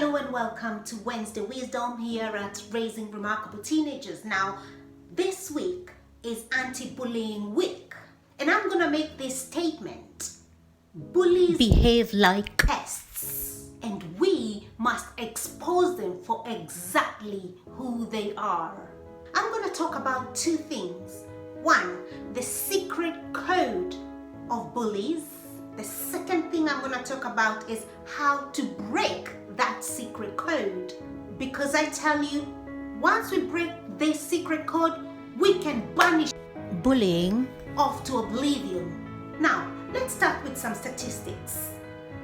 Hello and welcome to Wednesday Wisdom here at Raising Remarkable Teenagers. Now, this week is Anti-Bullying Week, and I'm going to make this statement. Bullies behave like pests, and we must expose them for exactly who they are. I'm going to talk about two things. One, the secret code of bullies. The second thing I'm going to talk about is how to break that secret code. Because I tell you, once we break this secret code, we can banish bullying off to oblivion. Now, let's start with some statistics.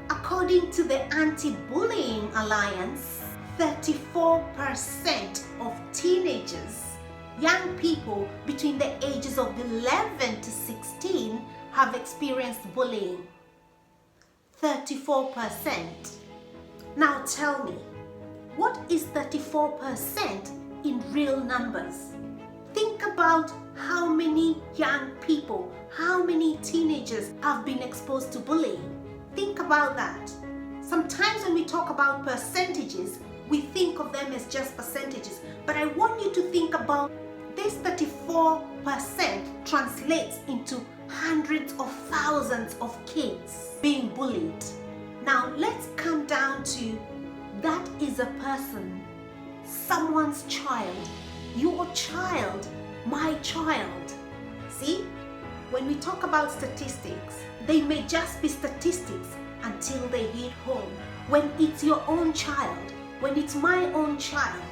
According to the Anti-Bullying Alliance, 34% of teenagers, young people between the ages of 11 to 16, have experienced bullying. 34%. Now tell me, what is 34% in real numbers? Think about how many young people, how many teenagers have been exposed to bullying. Think about that. Sometimes when we talk about percentages, we think of them as just percentages. But I want you to think about this 34% translates into hundreds of thousands of kids being bullied. Now let's come down to that is a person, someone's child, your child, my child. See, when we talk about statistics, they may just be statistics until they hit home. When it's your own child, when it's my own child,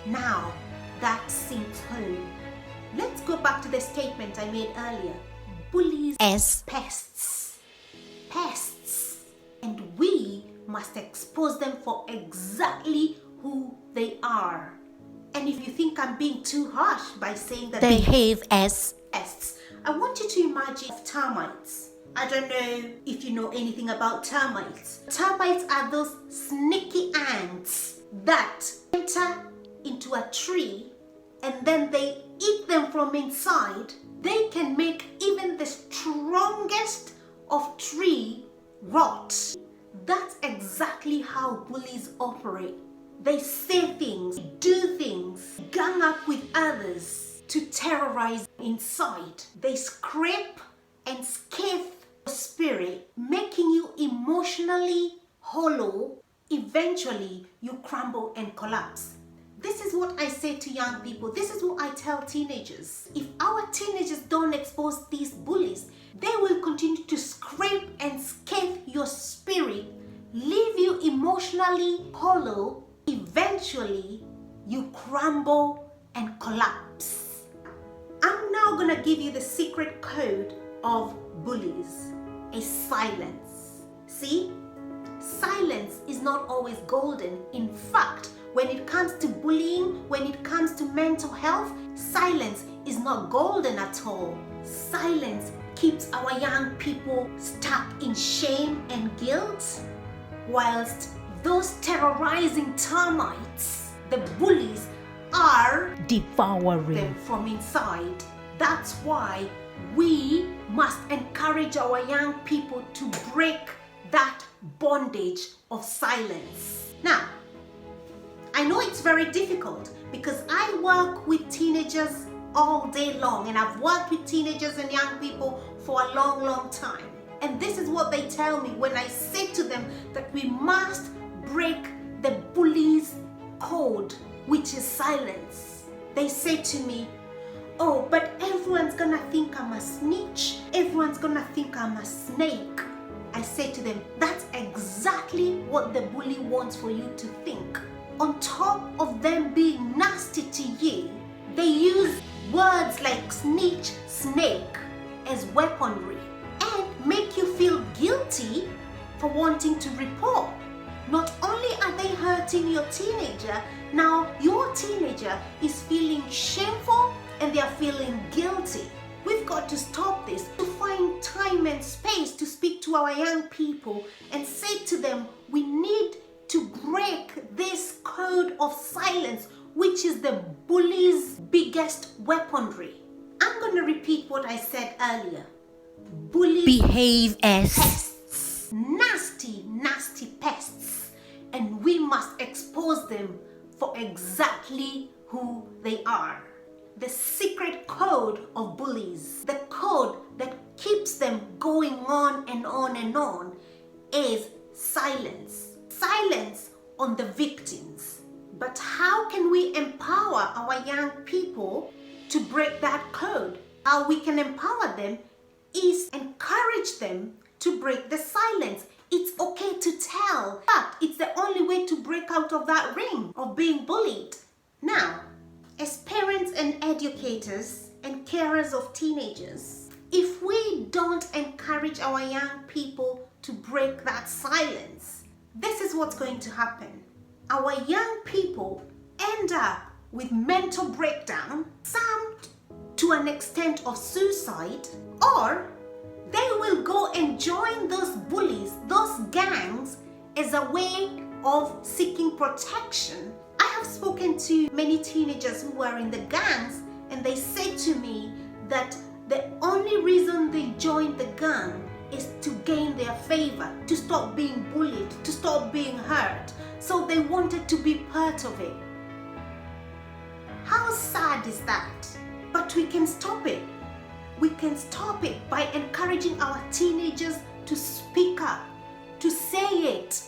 now that sinks home. Let's go back to the statement I made earlier. Bullies as pests. Pests. And we must expose them for exactly who they are. And if you think I'm being too harsh by saying that they behave as pests, I want you to imagine termites. I don't know if you know anything about termites. Termites are those sneaky ants that enter into a tree and then they eat them from inside. They can make even the strongest of tree rot. That's exactly how bullies operate. They say things, do things, gang up with others to terrorize inside. They scrape and scathe your spirit, making you emotionally hollow. Eventually, you crumble and collapse. This is what I say to young people. This is what I tell teenagers. If our teenagers don't expose these bullies, they will continue to scrape and scathe your spirit, leave you emotionally hollow. Eventually, you crumble and collapse. I'm now going to give you the secret code of bullies. A silence. See? Silence is not always golden. In fact, when it comes to bullying, when it comes to mental health, silence is not golden at all. Silence keeps our young people stuck in shame and guilt, whilst those terrorizing termites, the bullies, are devouring them from inside. That's why we must encourage our young people to break that bondage of silence. Now, I know it's very difficult because I work with teenagers all day long, and I've worked with teenagers and young people for a long, long time. And this is what they tell me when I say to them that we must break the bully's code, which is silence. They say to me, oh, but everyone's gonna think I'm a snitch. Everyone's gonna think I'm a snake. I say to them, that's exactly what the bully wants for you to think. On top of them being nasty to you, they use words like snitch, snake as weaponry and make you feel guilty for wanting to report. Not only are they hurting your teenager, now your teenager is feeling shameful and they are feeling guilty. We've got to stop this, to find time and space to speak to our young people and say to them, we need to break this code of silence, which is the bully's biggest weaponry. I'm going to repeat what I said earlier. Bullies behave as pests. Nasty, nasty pests. and we must expose them for exactly who they are. The secret code of bullies, the code that keeps them going on and on and on, is silence. Silence on the victims. But how can we empower our young people to break that code? How we can empower them is encourage them to break the silence. It's okay to tell, but it's the only way to break out of that ring of being bullied. Now, as parents and educators and carers of teenagers, if we don't encourage our young people to break that silence, this is what's going to happen. Our young people end up with mental breakdown, some to an extent of suicide, or they will go and join those bullies, those gangs, as a way of seeking protection. I have spoken to many teenagers who are in the gangs, and they say to me that the only reason they joined the gang is to gain their favor, to stop being bullied, to stop being hurt. So they wanted to be part of it. How sad is that? But we can stop it. We can stop it by encouraging our teenagers to speak up, to say it.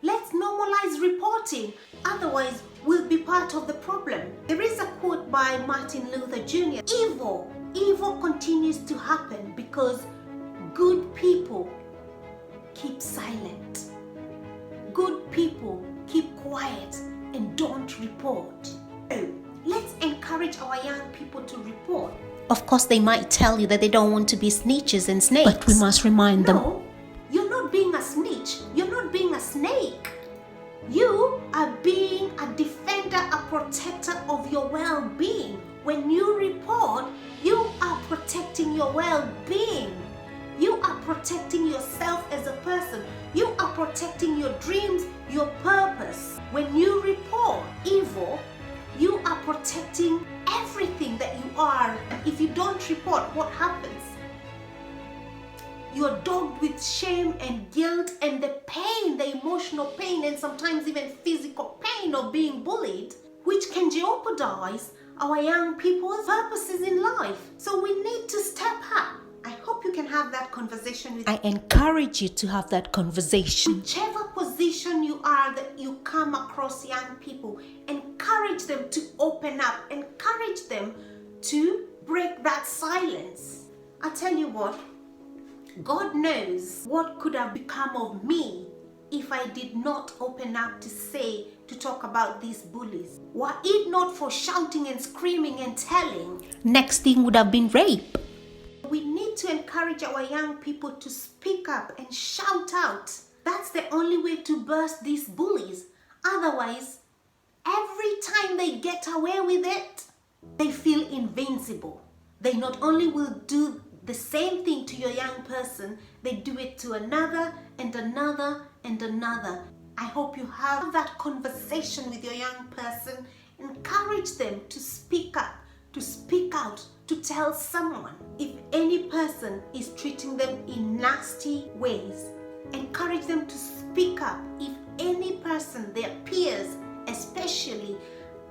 Let's normalize reporting, otherwise we'll be part of the problem. There is a quote by Martin Luther Jr. Evil continues to happen because good people keep silent. Good people keep quiet and don't report. So, let's encourage our young people to report. Of course, they might tell you that they don't want to be snitches and snakes. But we must remind them. No, you're not being a snitch. You're not being a snake. You are being a defender, a protector of your well-being. When you report, you are protecting your well-being. You are protecting yourself as a person. You are protecting your dreams, your purpose. When you report evil, you are protecting everything that you are. If you don't report, what happens? You're dogged with shame and guilt and the pain, the emotional pain, and sometimes even physical pain of being bullied, which can jeopardize our young people's purposes in life. So we need to step up. I hope you can have that conversation with. I encourage you to have that conversation. Whichever position you are that you come across young people, encourage them to open up, encourage them to break that silence. I tell you what, God knows what could have become of me if I did not open up to talk about these bullies. Were it not for shouting and screaming and telling, next thing would have been rape. We need to encourage our young people to speak up and shout out. That's the only way to burst these bullies. Otherwise, every time they get away with it, they feel invincible. They not only will do the same thing to your young person, they do it to another and another and another. I hope you have that conversation with your young person. Encourage them to speak up, to speak out, to tell someone. If any person is treating them in nasty ways, encourage them to speak up. If any person, their peers especially,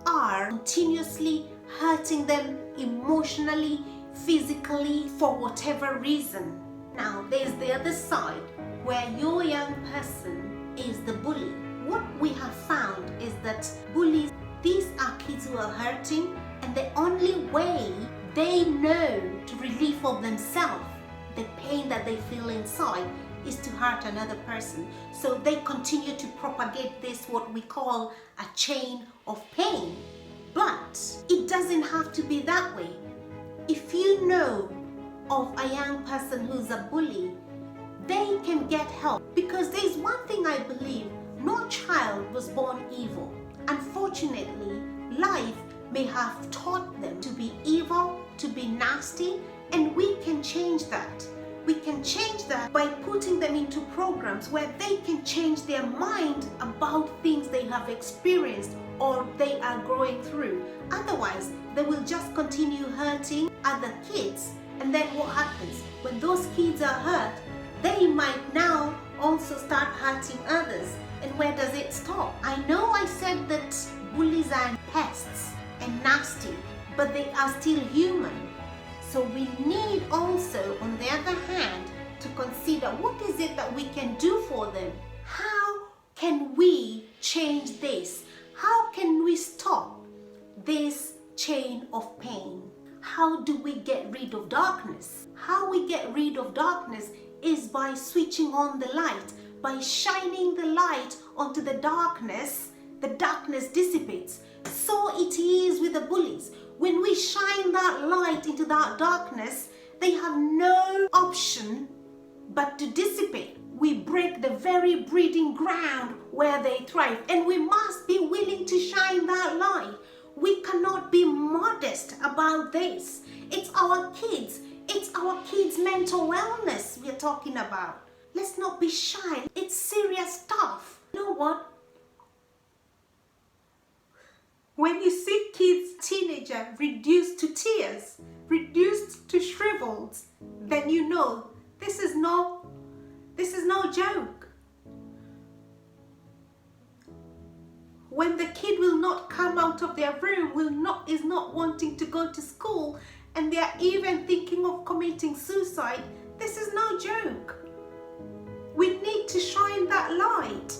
are continuously hurting them emotionally, physically, for whatever reason. Now, there's the other side where your young person is the bully. What we have found is that bullies, these are kids who are hurting, and the only way they know to relieve of themselves the pain that they feel inside is to hurt another person. So they continue to propagate this, what we call a chain of pain. But it doesn't have to be that way. If you know of a young person who's a bully, they can get help. Because there's one thing I believe, no child was born evil. Unfortunately, life may have taught them to be evil, to be nasty, and we can change that. We can change that by putting them into programs where they can change their mind about things they have experienced or they are going through. Otherwise, they will just continue hurting other kids. And then what happens? When those kids are hurt, they might now also start hurting others. And where does it stop? I know I said that bullies are pests and nasty, but they are still human. So we need also, on the other hand, to consider what is it that we can do for them. How can we change this? How can we stop this chain of pain? How do we get rid of darkness? How we get rid of darkness is by switching on the light. By shining the light onto the darkness dissipates. So it is with the bullies. When we shine that light into that darkness, they have no option but to dissipate. We break the very breeding ground where they thrive, and we must be willing to shine that light. We cannot be modest about this. It's our kids. It's our kids' mental wellness we're talking about. Let's not be shy. It's serious stuff. You know what? When you see kids, teenager, reduced to tears, reduced to shrivels, then you know this is no joke. When the kid will not come out of their room, is not wanting to go to school, and they are even thinking of committing suicide, this is no joke. We need to shine that light.